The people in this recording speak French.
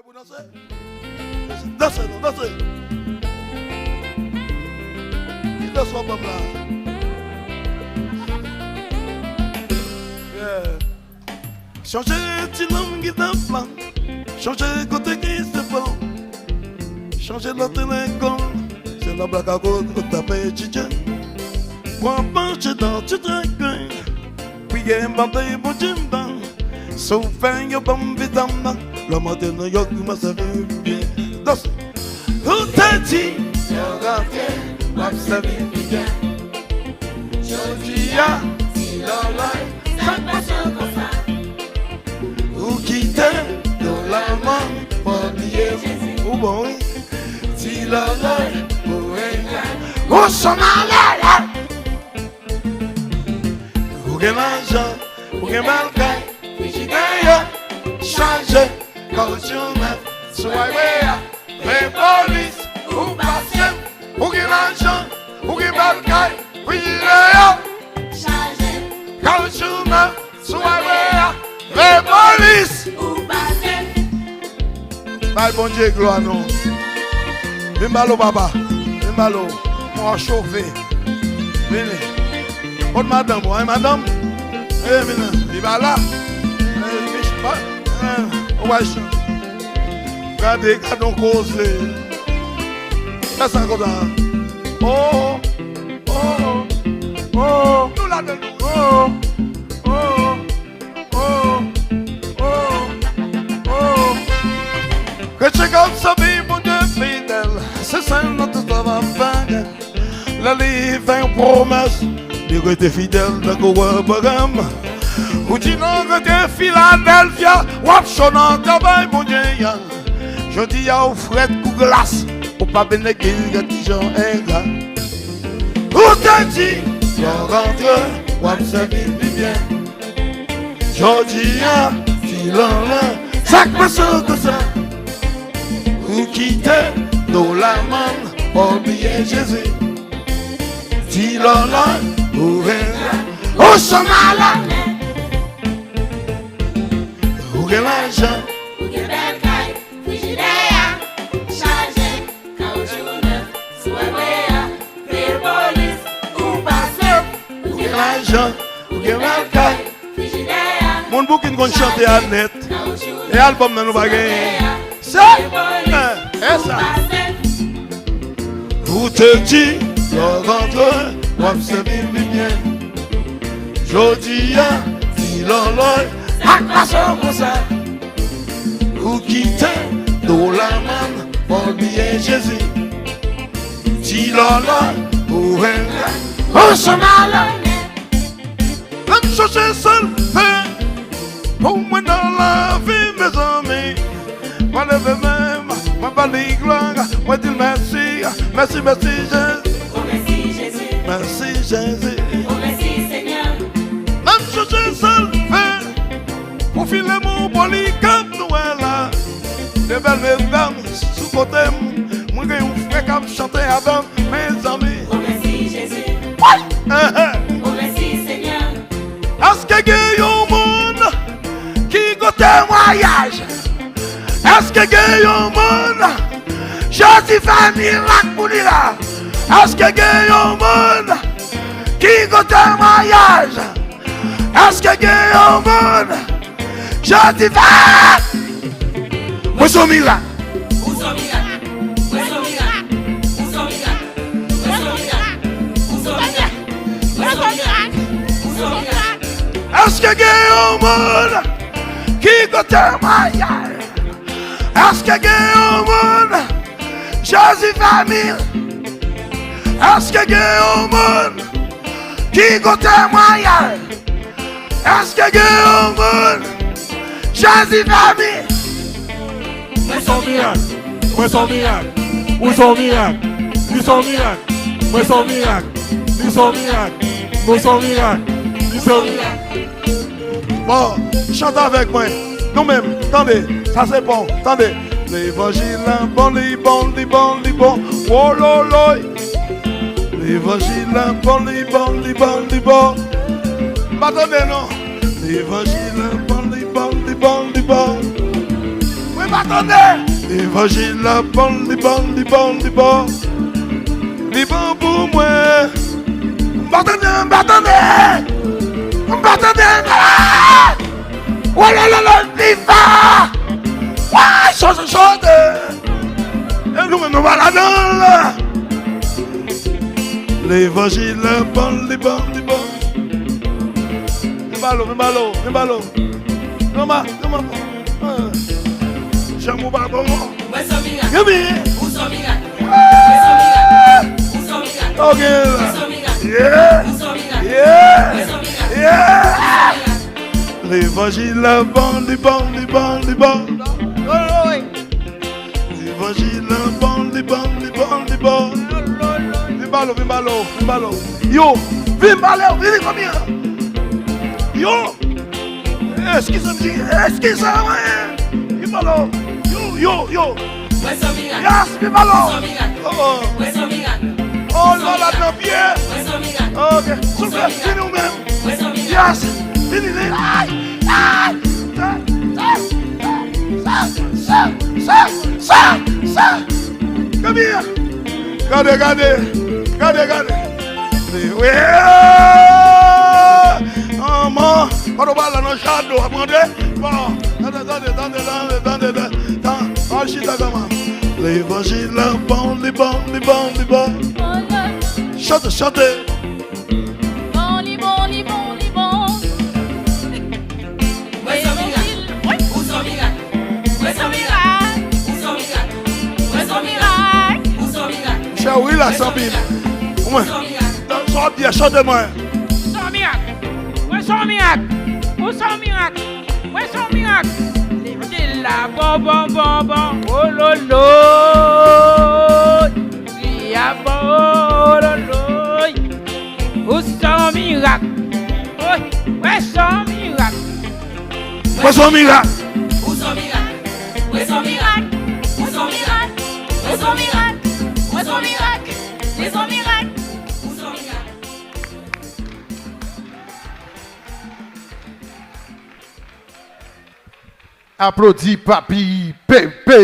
pour danser. Dansez, non, dansez. Il danse pas là. Changer de langue qui t'en changer côté qui se prend. Changer l'autre l'école. C'est la blague à gauche que t'as pas étudié. Pour pencher dans tout un coin. Puis il y a un bandé pour Jimba. Sauf un yo bon vitamina. Le matin New York m'a servi bien. Danse. Tout est dit. Yo rentré. M'a servi bien. Je dis ya. Si l'on ça passe comme ça. Ou quitter dans la main. Pour oublier Jésus. Ou bon oui. Si l'on pour rien. Où sont allés? Ou que l'argent. Ou que malgré. Changer, caution, soyez les polices, ou patient, ou qui l'argent, ou qui balcaille, oui, changer, caution, soyez les polices, ou patient. Bye, bon Dieu, gloire, non. Bimbalo, papa, bimbalo, moi chauffé. Venez, bonne madame, hein, madame, eh, maintenant, il va là. Regardez, regardons cause. Là, ça comme ça. Oh, oh, oh, nous la donnons. Oh, oh, oh, oh, oh. Que tu comme ça, mon Dieu fidèle. C'est ça notre travail. La vie fait une promesse. Dieu était fidèle dans le programme. Ou tu n'as que Philadelphia, ou absonnant de mon Dieu. Je dis à vous, fret ou glace, ou pas bénéfice, il y a des gens égaux. Où t'as dit, on rentre, ou observer bien. Je dis à Philadelphia, ça passe comme ça. Ou quitter, dans la main, oublier Jésus. Philadelphia, ou rien, au chemin. Ou que l'argent, ou que belle caille, frigidaire, chargé, caoutchouc neuf, soirée, faire police, ou passer, ou que l'argent, ou que belle caille, frigidaire, mon bouquin qu'on chante à net, et album dans nos bagages. Ça, c'est ça. Vous te dites, je rentre, moi je vis bien. Je dis, si l'on accrochons comme ça. Ou quitter dans la main pour oublier Jésus. Si l'on ou rien, on se malade. Même chercher seul, pour moi dans la vie, mes amis. Moi lever même, moi parler gloire, moi dire merci, merci, merci Jésus. Oh merci Jésus. Merci Jésus. Oh merci Seigneur. Même chercher seul, pour filer mon polycam, nous est là. Les belles dames, sous côté, moi j'ai un frère qui me chantait avec mes amis. Oh merci Jésus. Oh merci Seigneur. Est-ce qu'il y a un monde qui goûte témoignage? Est-ce qu'il y a un monde? Je dis famille là pour lui là. Est-ce qu'il y a un monde qui goûte témoignage? Est-ce qu'il y a un monde? Je dis pas. Moi suis miracle. Où sont miracle? Où sont miracle? Où sont miracle? Où sont miracle? Où sont miracle? Où sont miracle? Où sont miracle? Est-ce qu'il y a un monde qui goûte témoignage? Est-ce qu'il y a un monde? Jésus famille. Est-ce qu'il y a un monde qui goûte témoignage? Est-ce qu'il y a un monde? Jésus famille. Où sont miracles? Où sont miracles? Où sont miracles? Où sont miracles? Où sont miracles? Où sont miracles? Où sont miracles? Où sont miracles? Bon, chante avec moi. Nous-mêmes, attendez, ça c'est bon, attendez. L'évangile est bon, les bon, les bon, les bon. Oh lolo. L'évangile est bon, les bon, les bon, les bon. Attendez, non. L'évangile est bon, les bon, les bon, les bon. Oui, Attendez. L'évangile la bon, les bon, les bon, les bon. Les bon pour moi. M'attendez, m'attendez. M'attendez. Oh là là là, viva. Ouais, chose, chose. Et nous, nous voilà là. L'évangile la bon, les bon, les bon. Les ballots, les ballots, les ballots. Non, ma, non, ma. J'aime mon ballon. Okay. Yeah. Yeah. Yeah. L'évangile la bon, les bon, les bon, les bon. L'évangile la bon, les bon, les bon, les bon. Vimbalo, vimbalo, vimbalo. Yo, vimbalo, viens combien? Yo. Excusez-moi. Vimbalo. Yo. Yes, vimbalo. Oh là là, dans pied. Ok, souffle, c'est nous-mêmes. Yes, venez. Aïe. Ça. Come here. Regardez. Oui. Maman, on va dans le château, attendez. Bon, attendez. L'évangile, bon, les bon. Chantez. Bon. Cher, oui, la Sabine. Sois bien, chantez-moi. Où sont miracle? L'évangile là, bon, oh lolo. Ria bon, oh lolo. Où sont miracle? Où sont miracle? Applaudis, papi, pépé.